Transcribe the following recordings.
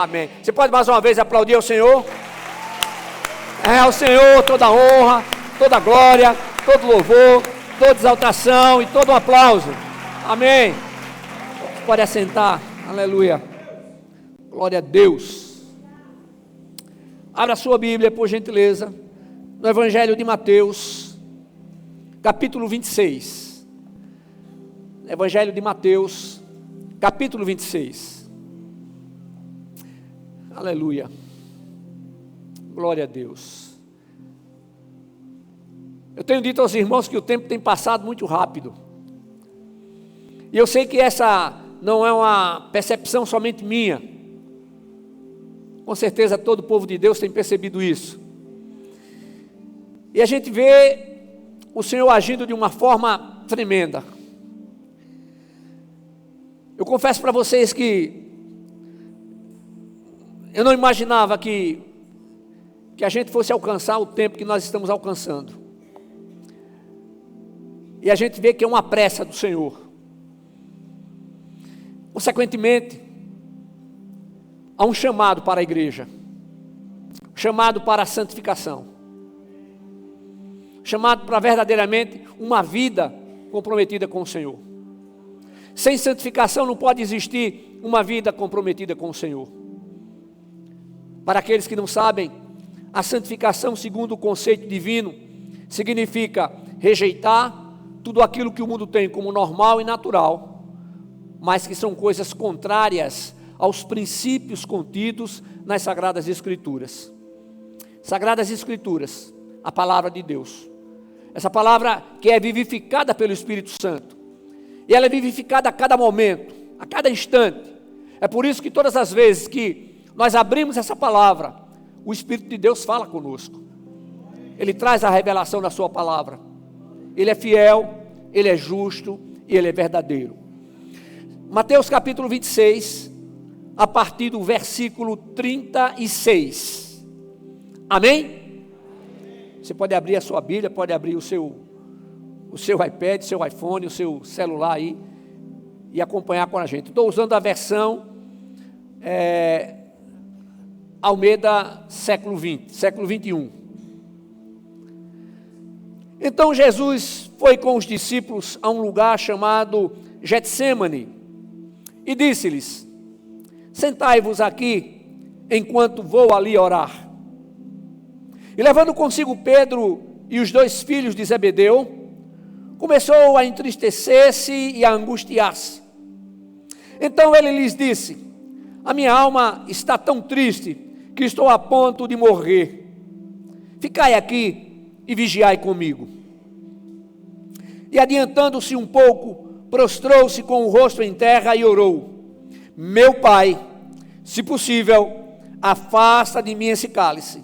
Amém. Você pode mais uma vez aplaudir ao Senhor? É ao Senhor toda a honra, toda a glória, todo louvor, toda exaltação e todo o aplauso. Amém. Você pode assentar. Aleluia. Glória a Deus. Abra a sua Bíblia, por gentileza, no Evangelho de Mateus, capítulo 26. Evangelho de Mateus, capítulo 26. Aleluia. Glória a Deus. Eu tenho dito aos irmãos que o tempo tem passado muito rápido. E eu sei que essa não é uma percepção somente minha. Com certeza todo o povo de Deus tem percebido isso. E a gente vê o Senhor agindo de uma forma tremenda. Eu confesso para vocês que eu não imaginava que a gente fosse alcançar o tempo que nós estamos alcançando. E a gente vê que é uma pressa do Senhor. Consequentemente, há um chamado para a igreja, chamado para a santificação, chamado para verdadeiramente uma vida comprometida com o Senhor. Sem santificação não pode existir uma vida comprometida com o Senhor. Para aqueles que não sabem, a santificação, segundo o conceito divino, significa rejeitar tudo aquilo que o mundo tem como normal e natural, mas que são coisas contrárias aos princípios contidos nas Sagradas Escrituras. Sagradas Escrituras, a palavra de Deus. Essa palavra que é vivificada pelo Espírito Santo. E ela é vivificada a cada momento, a cada instante. É por isso que todas as vezes que nós abrimos essa palavra, o Espírito de Deus fala conosco. Ele traz a revelação da sua palavra. Ele é fiel, Ele é justo e Ele é verdadeiro. Mateus capítulo 26, a partir do versículo 36. Amém? Você pode abrir a sua Bíblia, pode abrir o seu iPad, seu iPhone, o seu celular aí e acompanhar com a gente. Estou usando a versão Almeida século 21. Então Jesus foi com os discípulos a um lugar chamado Getsêmani e disse-lhes: sentai-vos aqui enquanto vou ali orar. E levando consigo Pedro e os dois filhos de Zebedeu, começou a entristecer-se e a angustiar-se. Então ele lhes disse: a minha alma está tão triste que estou a ponto de morrer. Ficai aqui e vigiai comigo. E adiantando-se um pouco, prostrou-se com o rosto em terra e orou: meu Pai, se possível, afasta de mim esse cálice.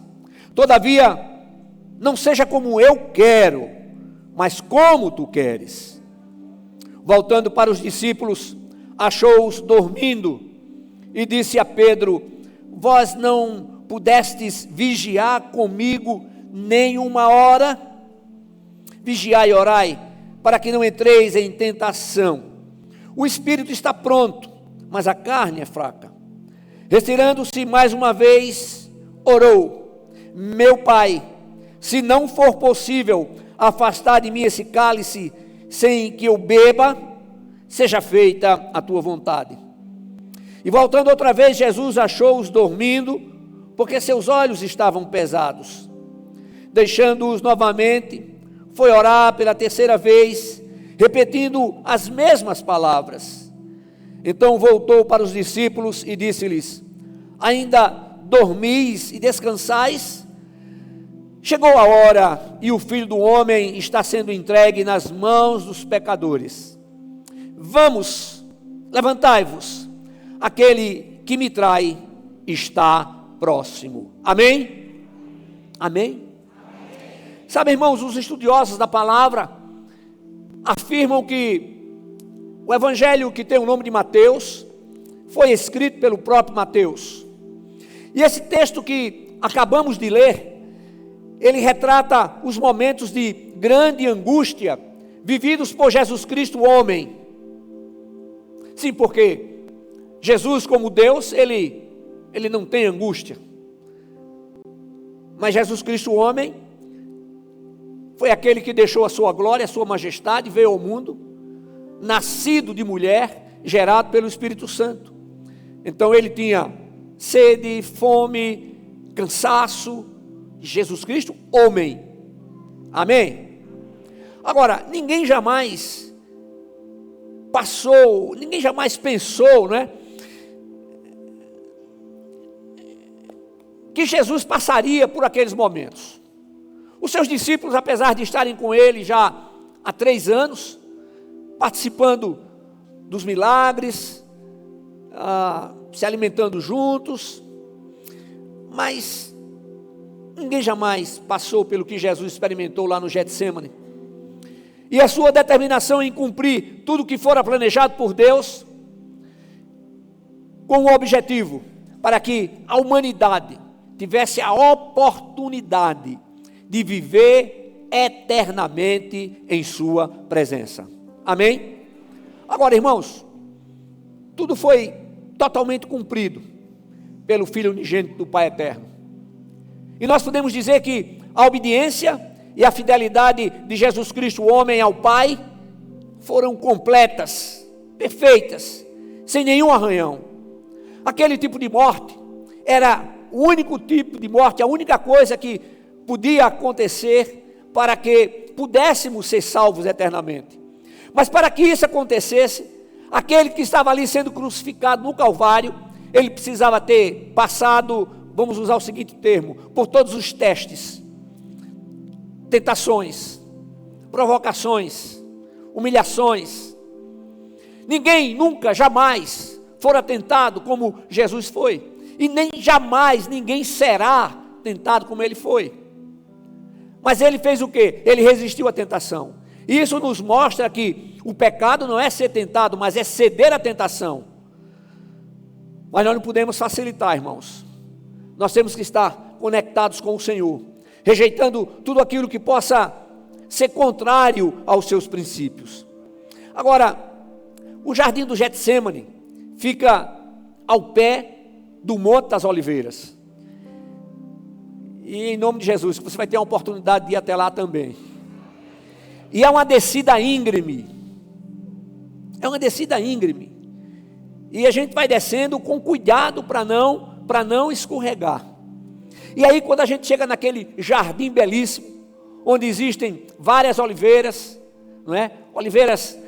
Todavia, não seja como eu quero, mas como tu queres. Voltando para os discípulos, achou-os dormindo e disse a Pedro: vós não pudestes vigiar comigo nem uma hora? Vigiai e orai, para que não entreis em tentação. O espírito está pronto, mas a carne é fraca. Retirando-se mais uma vez, orou: meu Pai, se não for possível afastar de mim esse cálice sem que eu beba, seja feita a tua vontade. E voltando outra vez, Jesus achou-os dormindo, porque seus olhos estavam pesados. Deixando-os novamente, foi orar pela terceira vez, repetindo as mesmas palavras. Então voltou para os discípulos e disse-lhes: ainda dormis e descansais? Chegou a hora e o Filho do Homem está sendo entregue nas mãos dos pecadores. Vamos, levantai-vos. Aquele que me trai está próximo. Amém? Amém? Sabe, irmãos, os estudiosos da palavra afirmam que o evangelho que tem o nome de Mateus foi escrito pelo próprio Mateus. E esse texto que acabamos de ler, ele retrata os momentos de grande angústia vividos por Jesus Cristo, homem. Sim, porque Jesus, como Deus, ele ele não tem angústia. Mas Jesus Cristo, o homem, foi aquele que deixou a sua glória, a sua majestade, veio ao mundo, nascido de mulher, gerado pelo Espírito Santo. Então ele tinha sede, fome, cansaço. Jesus Cristo, homem. Amém? Agora, ninguém jamais pensou, né, que Jesus passaria por aqueles momentos. Os seus discípulos, apesar de estarem com ele já há 3 anos, participando dos milagres, se alimentando juntos, mas ninguém jamais passou pelo que Jesus experimentou lá no Getsêmani. E a sua determinação em cumprir tudo o que fora planejado por Deus, com o objetivo para que a humanidade tivesse a oportunidade de viver eternamente em sua presença. Amém? Agora, irmãos, tudo foi totalmente cumprido pelo Filho unigênito do Pai eterno. E nós podemos dizer que a obediência e a fidelidade de Jesus Cristo, o homem, ao Pai, foram completas, perfeitas, sem nenhum arranhão. Aquele tipo de morte era o único tipo de morte, a única coisa que podia acontecer para que pudéssemos ser salvos eternamente. Mas para que isso acontecesse, aquele que estava ali sendo crucificado no Calvário, ele precisava ter passado, vamos usar o seguinte termo, por todos os testes, tentações, provocações, humilhações. Ninguém nunca, jamais fora tentado como Jesus foi, e nem jamais ninguém será tentado como ele foi. Mas ele fez o quê? Ele resistiu à tentação. E isso nos mostra que o pecado não é ser tentado, mas é ceder à tentação. Mas nós não podemos facilitar, irmãos. Nós temos que estar conectados com o Senhor, rejeitando tudo aquilo que possa ser contrário aos seus princípios. Agora, o jardim do Getsêmani fica ao pé do Monte das Oliveiras. E em nome de Jesus, você vai ter a oportunidade de ir até lá também. E é uma descida íngreme. É uma descida íngreme. E a gente vai descendo com cuidado para não escorregar. E aí quando a gente chega naquele jardim belíssimo, onde existem várias oliveiras, não é? Oliveiras,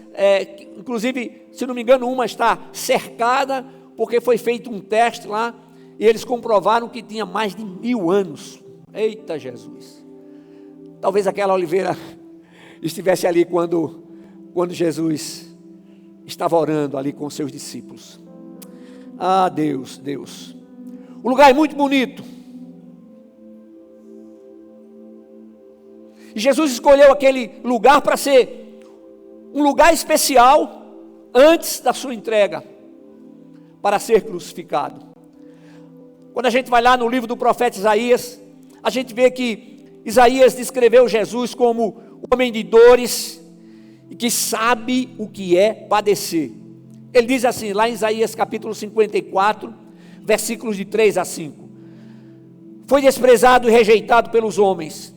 inclusive, se não me engano, uma está cercada, porque foi feito um teste lá, e eles comprovaram que tinha mais de 1000 anos. Eita Jesus! Talvez aquela oliveira estivesse ali quando Jesus estava orando ali com os seus discípulos. Ah, Deus, Deus. O lugar é muito bonito. E Jesus escolheu aquele lugar para ser um lugar especial antes da sua entrega, para ser crucificado. Quando a gente vai lá no livro do profeta Isaías, a gente vê que Isaías descreveu Jesus como homem de dores e que sabe o que é padecer. Ele diz assim, lá em Isaías capítulo 54, versículos de 3 a 5. Foi desprezado e rejeitado pelos homens,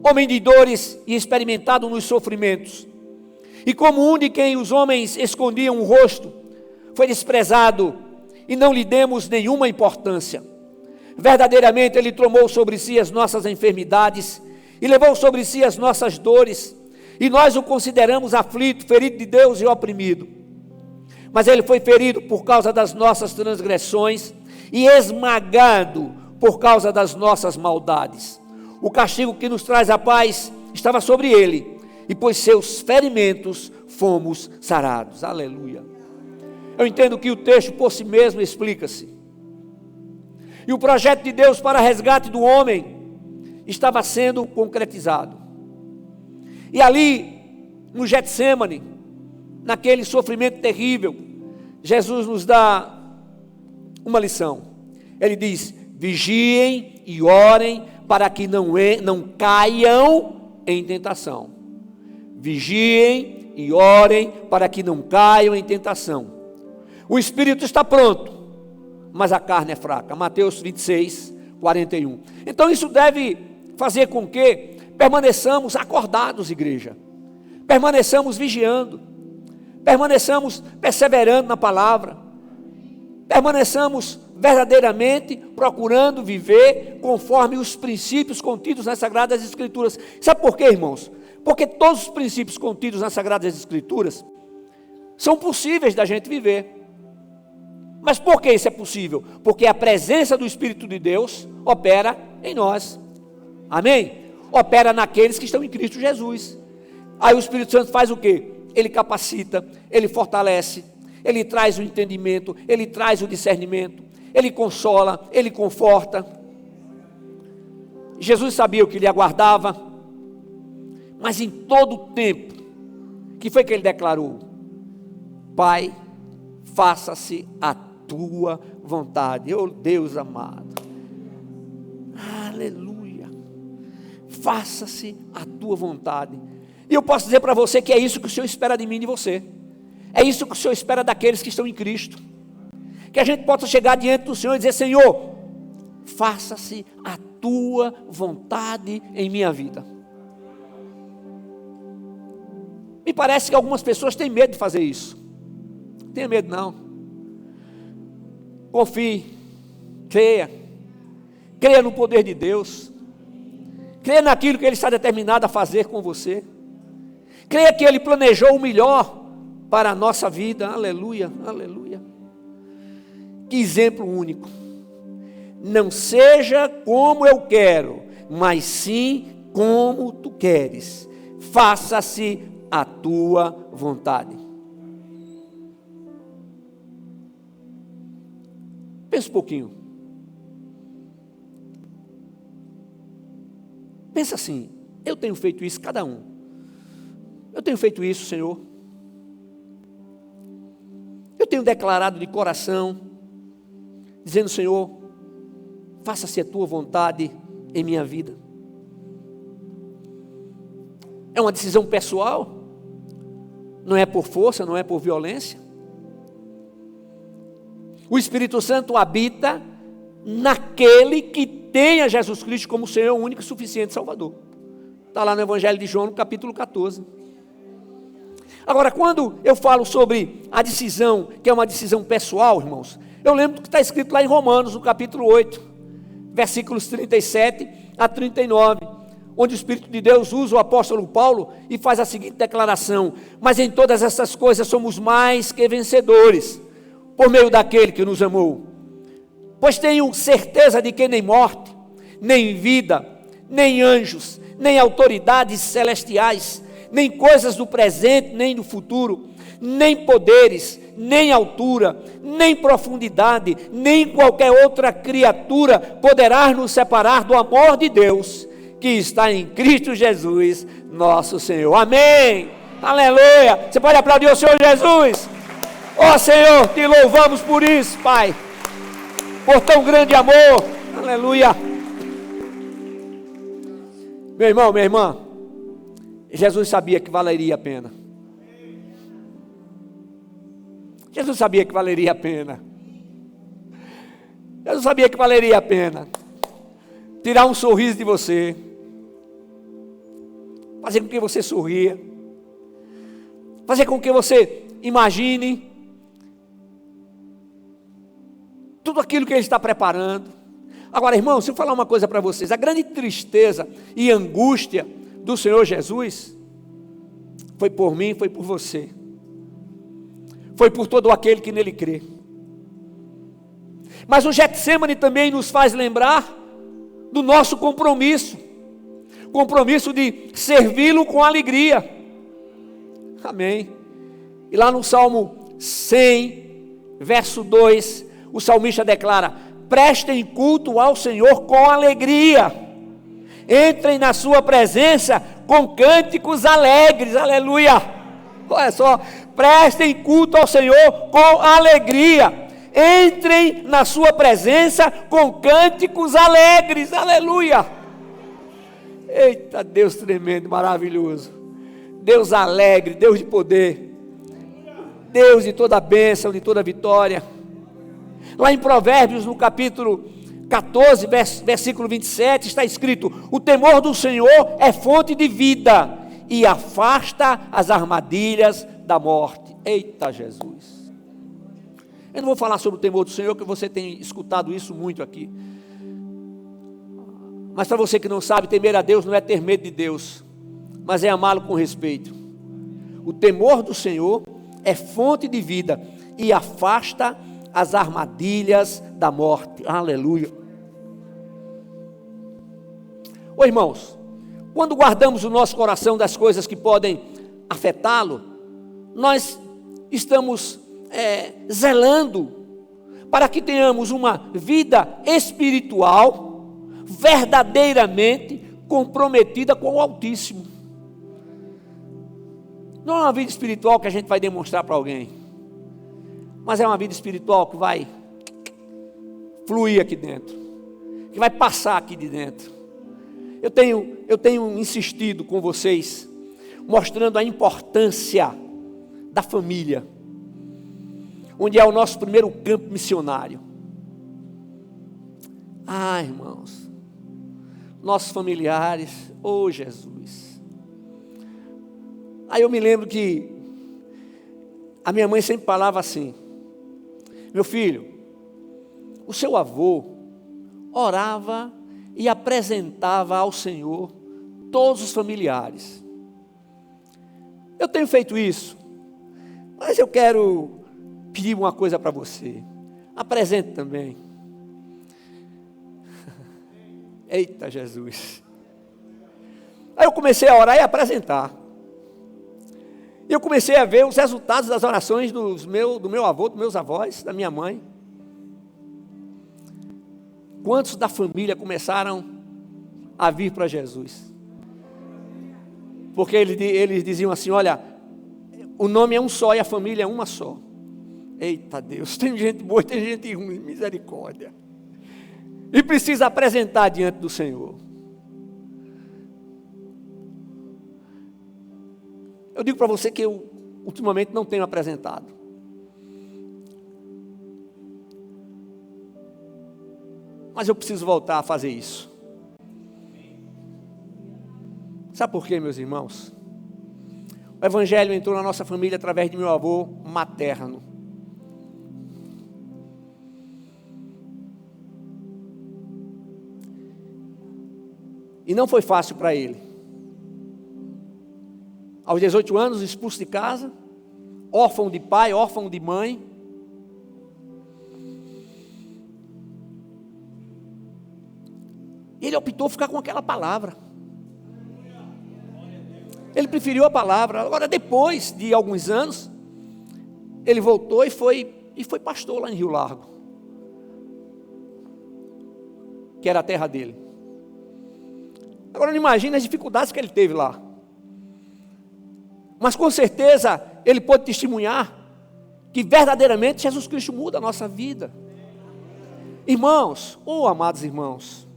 homem de dores e experimentado nos sofrimentos. E como um de quem os homens escondiam o rosto, foi desprezado e não lhe demos nenhuma importância. Verdadeiramente ele tomou sobre si as nossas enfermidades e levou sobre si as nossas dores, e nós o consideramos aflito, ferido de Deus e oprimido. Mas ele foi ferido por causa das nossas transgressões e esmagado por causa das nossas maldades. O castigo que nos traz a paz estava sobre ele, e por seus ferimentos fomos sarados. Aleluia. Eu entendo que o texto por si mesmo explica-se. E o projeto de Deus para resgate do homem estava sendo concretizado. E ali, no Getsêmani, naquele sofrimento terrível, Jesus nos dá uma lição. Ele diz: vigiem e orem para que não caiam em tentação. Vigiem e orem para que não caiam em tentação. O espírito está pronto, mas a carne é fraca. Mateus 26, 41. Então isso deve fazer com que permaneçamos acordados, igreja. Permaneçamos vigiando. Permaneçamos perseverando na palavra. Permaneçamos verdadeiramente procurando viver conforme os princípios contidos nas Sagradas Escrituras. Sabe por quê, irmãos? Porque todos os princípios contidos nas Sagradas Escrituras são possíveis da gente viver. Mas por que isso é possível? Porque a presença do Espírito de Deus opera em nós. Amém? Opera naqueles que estão em Cristo Jesus. Aí o Espírito Santo faz o quê? Ele capacita, ele fortalece, ele traz o entendimento, ele traz o discernimento, ele consola, ele conforta. Jesus sabia o que lhe aguardava, mas em todo o tempo, que foi que ele declarou? Pai, faça-se a tua vontade. Oh Deus amado, aleluia, faça-se a tua vontade. E eu posso dizer para você que é isso que o Senhor espera de mim e de você. É isso que o Senhor espera daqueles que estão em Cristo. Que a gente possa chegar diante do Senhor e dizer: Senhor, faça-se a tua vontade em minha vida. Me parece que algumas pessoas têm medo de fazer isso. Não tenha medo não. Confie, creia no poder de Deus. Creia naquilo que Ele está determinado a fazer com você. Creia que Ele planejou o melhor para a nossa vida. Aleluia, aleluia. Que exemplo único. Não seja como eu quero, mas sim como tu queres. Faça-se a tua vontade. Pensa um pouquinho. Pensa assim: eu tenho feito isso, cada um. Eu tenho feito isso, Senhor. Eu tenho declarado de coração, dizendo: Senhor, faça-se a tua vontade em minha vida. É uma decisão pessoal, não é por força, não é por violência. O Espírito Santo habita naquele que tem a Jesus Cristo como Senhor único e suficiente Salvador. Está lá no Evangelho de João, no capítulo 14. Agora, quando eu falo sobre a decisão, que é uma decisão pessoal, irmãos, eu lembro do que está escrito lá em Romanos, no capítulo 8, versículos 37 a 39, onde o Espírito de Deus usa o apóstolo Paulo e faz a seguinte declaração: mas em todas essas coisas somos mais que vencedores, por meio daquele que nos amou. Pois tenho certeza de que nem morte, nem vida, nem anjos, nem autoridades celestiais, nem coisas do presente, nem do futuro, nem poderes, nem altura, nem profundidade, nem qualquer outra criatura poderá nos separar do amor de Deus, que está em Cristo Jesus, nosso Senhor. Amém, aleluia. Você pode aplaudir o Senhor Jesus? Ó Senhor, te louvamos por isso, Pai, por tão grande amor, aleluia. Meu irmão, minha irmã, Jesus sabia que valeria a pena. Jesus sabia que valeria a pena. Jesus sabia que valeria a pena tirar um sorriso de você, fazer com que você sorria, fazer com que você imagine tudo aquilo que Ele está preparando. Agora, irmão, se eu falar uma coisa para vocês, a grande tristeza e angústia do Senhor Jesus foi por mim, foi por você, foi por todo aquele que nele crê. Mas o Getsemane também nos faz lembrar do nosso compromisso de servi-lo com alegria. Amém. E lá no Salmo 100, verso 2, o salmista declara: prestem culto ao Senhor com alegria, entrem na sua presença com cânticos alegres. Aleluia. Olha só, prestem culto ao Senhor com alegria, entrem na sua presença com cânticos alegres. Aleluia. Eita, Deus tremendo, maravilhoso, Deus alegre, Deus de poder, Deus de toda bênção, de toda vitória. Lá em Provérbios, no capítulo 14, versículo 27, está escrito: o temor do Senhor é fonte de vida e afasta as armadilhas da morte. Eita Jesus! Eu não vou falar sobre o temor do Senhor, porque você tem escutado isso muito aqui. Mas para você que não sabe, temer a Deus não é ter medo de Deus, mas é amá-lo com respeito. O temor do Senhor é fonte de vida e afasta as armadilhas da morte. Aleluia. Ô irmãos, quando guardamos o nosso coração das coisas que podem afetá-lo, nós estamos zelando para que tenhamos uma vida espiritual verdadeiramente comprometida com o Altíssimo. Não é uma vida espiritual que a gente vai demonstrar para alguém, mas é uma vida espiritual que vai fluir aqui dentro, que vai passar aqui de dentro. Eu tenho insistido com vocês, mostrando a importância da família, onde é o nosso primeiro campo missionário. Irmãos, nossos familiares, Jesus. Aí eu me lembro que a minha mãe sempre falava assim: meu filho, o seu avô orava e apresentava ao Senhor todos os familiares. Eu tenho feito isso, mas eu quero pedir uma coisa para você: apresente também. Eita Jesus! Aí eu comecei a orar e a apresentar. E eu comecei a ver os resultados das orações do meu avô, dos meus avós, da minha mãe. Quantos da família começaram a vir para Jesus? Porque eles diziam assim: olha, o nome é um só e a família é uma só. Eita Deus, tem gente boa e tem gente ruim, misericórdia. E precisa apresentar diante do Senhor. Eu digo para você que eu ultimamente não tenho apresentado. Mas eu preciso voltar a fazer isso. Sabe por quê, meus irmãos? O Evangelho entrou na nossa família através de meu avô materno. E não foi fácil para ele. Aos 18 anos, expulso de casa, órfão de pai, órfão de mãe. Ele optou ficar com aquela palavra. Ele preferiu a palavra. Agora, depois de alguns anos, ele voltou e foi pastor lá em Rio Largo, que era a terra dele. Agora não imagina as dificuldades que ele teve lá. Mas com certeza ele pode testemunhar que verdadeiramente Jesus Cristo muda a nossa vida. Irmãos, amados irmãos,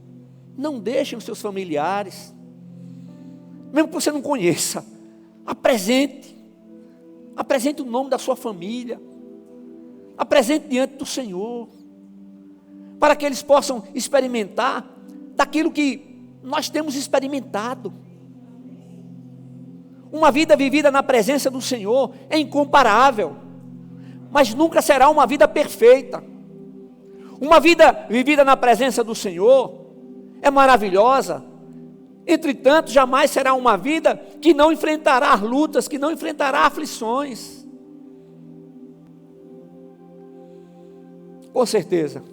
não deixem os seus familiares, mesmo que você não conheça, apresente o nome da sua família, apresente diante do Senhor, para que eles possam experimentar daquilo que nós temos experimentado. Uma vida vivida na presença do Senhor é incomparável, mas nunca será uma vida perfeita. Uma vida vivida na presença do Senhor é maravilhosa, entretanto, jamais será uma vida que não enfrentará lutas, que não enfrentará aflições. Com certeza,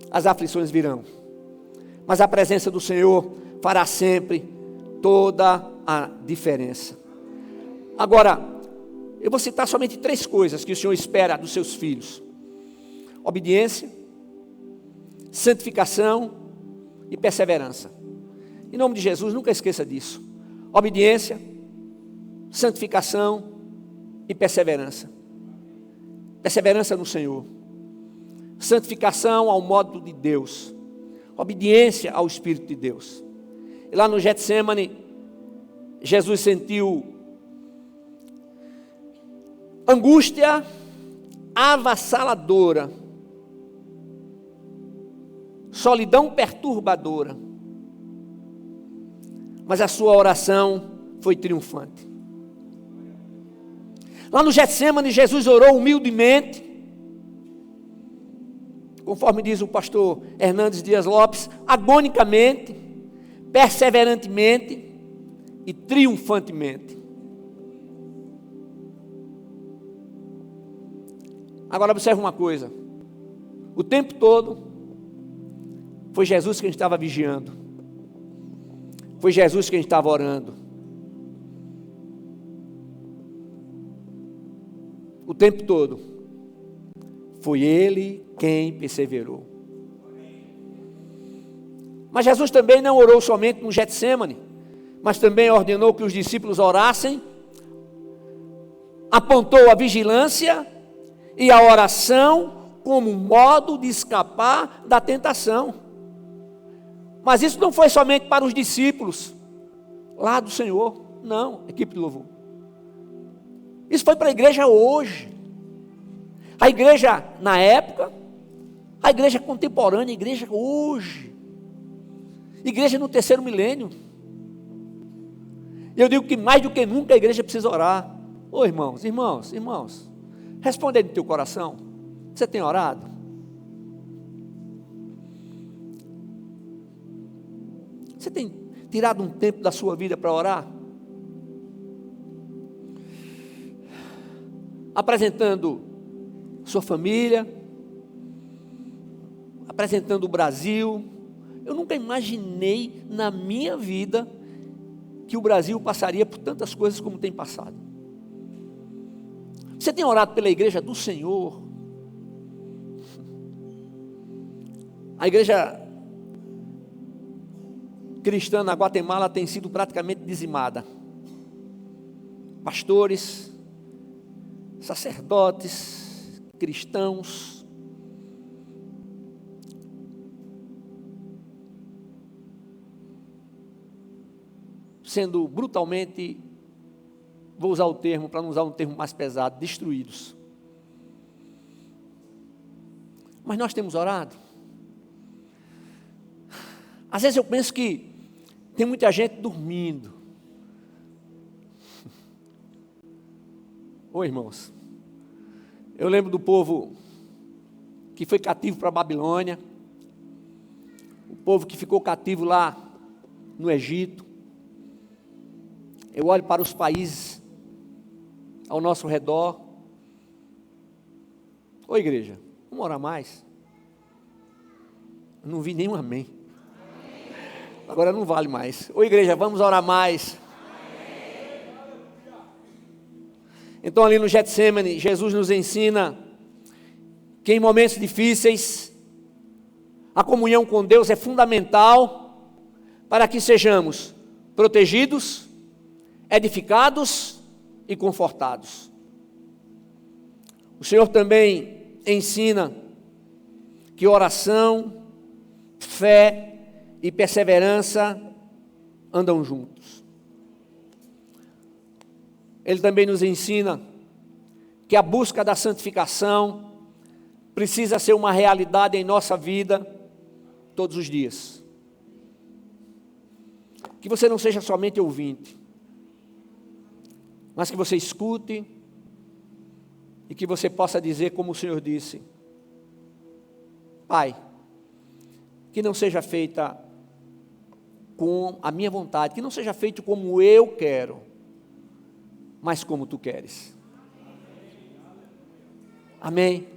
as aflições virão, mas a presença do Senhor fará sempre toda a diferença. Agora, eu vou citar somente 3 coisas que o Senhor espera dos seus filhos: obediência, santificação e perseverança. Em nome de Jesus, nunca esqueça disso: obediência, santificação e perseverança. Perseverança no Senhor, santificação ao modo de Deus, obediência ao Espírito de Deus. E lá no Getsemane, Jesus sentiu angústia avassaladora, solidão perturbadora, mas a sua oração foi triunfante. Lá no Getsêmani, Jesus orou humildemente, conforme diz o pastor Hernandes Dias Lopes, agonicamente, perseverantemente e triunfantemente. Agora observe uma coisa, o tempo todo foi Jesus quem estava vigiando, foi Jesus quem estava orando, o tempo todo foi Ele quem perseverou. Mas Jesus também não orou somente no Getsêmani, mas também ordenou que os discípulos orassem, apontou a vigilância e a oração como um modo de escapar da tentação. Mas isso não foi somente para os discípulos lá do Senhor, não, equipe de louvor. Isso foi para a igreja hoje. A igreja na época, a igreja contemporânea, a igreja hoje. Igreja no terceiro milênio. Eu digo que mais do que nunca a igreja precisa orar. Ô irmãos, responde aí no teu coração. Você tem orado? Você tem tirado um tempo da sua vida para orar? Apresentando sua família, apresentando o Brasil. Eu nunca imaginei na minha vida que o Brasil passaria por tantas coisas como tem passado. Você tem orado pela igreja do Senhor? A igreja cristã na Guatemala tem sido praticamente dizimada. Pastores, sacerdotes, cristãos, sendo brutalmente, vou usar o termo, para não usar um termo mais pesado, destruídos. Mas nós temos orado. Às vezes eu penso que tem muita gente dormindo. Ô irmãos, eu lembro do povo que foi cativo para a Babilônia, o povo que ficou cativo lá no Egito. Eu olho para os países ao nosso redor. Ô igreja, vamos orar mais? Eu não vi nenhum amém. Agora não vale mais. Ô igreja, vamos orar mais. Então ali no Getsêmani, Jesus nos ensina que em momentos difíceis, a comunhão com Deus é fundamental para que sejamos protegidos, edificados e confortados. O Senhor também ensina que oração, fé e perseverança andam juntos. Ele também nos ensina que a busca da santificação precisa ser uma realidade em nossa vida todos os dias. Que você não seja somente ouvinte, mas que você escute e que você possa dizer como o Senhor disse: Pai, que não seja feita com a minha vontade, que não seja feito como eu quero, mas como tu queres. Amém?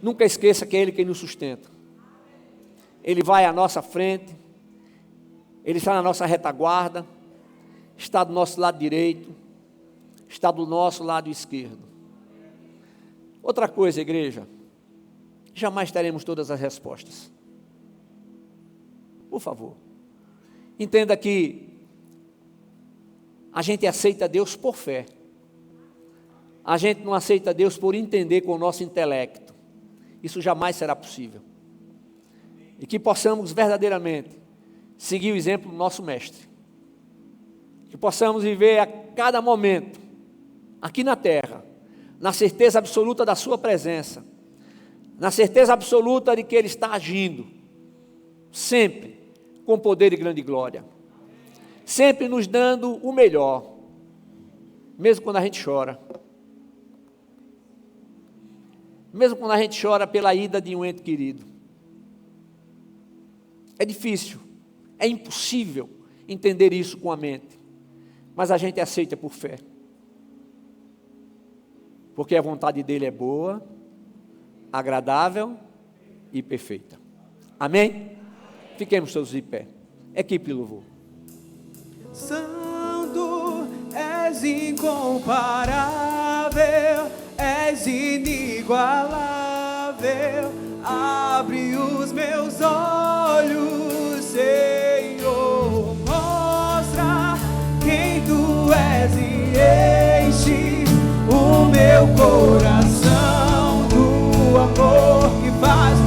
Nunca esqueça que é Ele quem nos sustenta. Ele vai à nossa frente, Ele está na nossa retaguarda, está do nosso lado direito, está do nosso lado esquerdo. Outra coisa, igreja, jamais teremos todas as respostas. Por favor, entenda que a gente aceita Deus por fé. A gente não aceita Deus por entender com o nosso intelecto. Isso jamais será possível. E que possamos verdadeiramente seguir o exemplo do nosso Mestre. Que possamos viver a cada momento, aqui na terra, na certeza absoluta da sua presença, na certeza absoluta de que Ele está agindo, sempre com poder e grande glória, sempre nos dando o melhor, mesmo quando a gente chora, mesmo quando a gente chora pela ida de um ente querido. É difícil, é impossível entender isso com a mente, mas a gente aceita por fé, porque a vontade dele é boa, agradável e perfeita. Amém? Fiquemos todos de pé. Equipe de louvor. Santo, és incomparável, és inigualável. Abre os meus olhos, Senhor, mostra quem tu és e enche o meu coração do amor que faz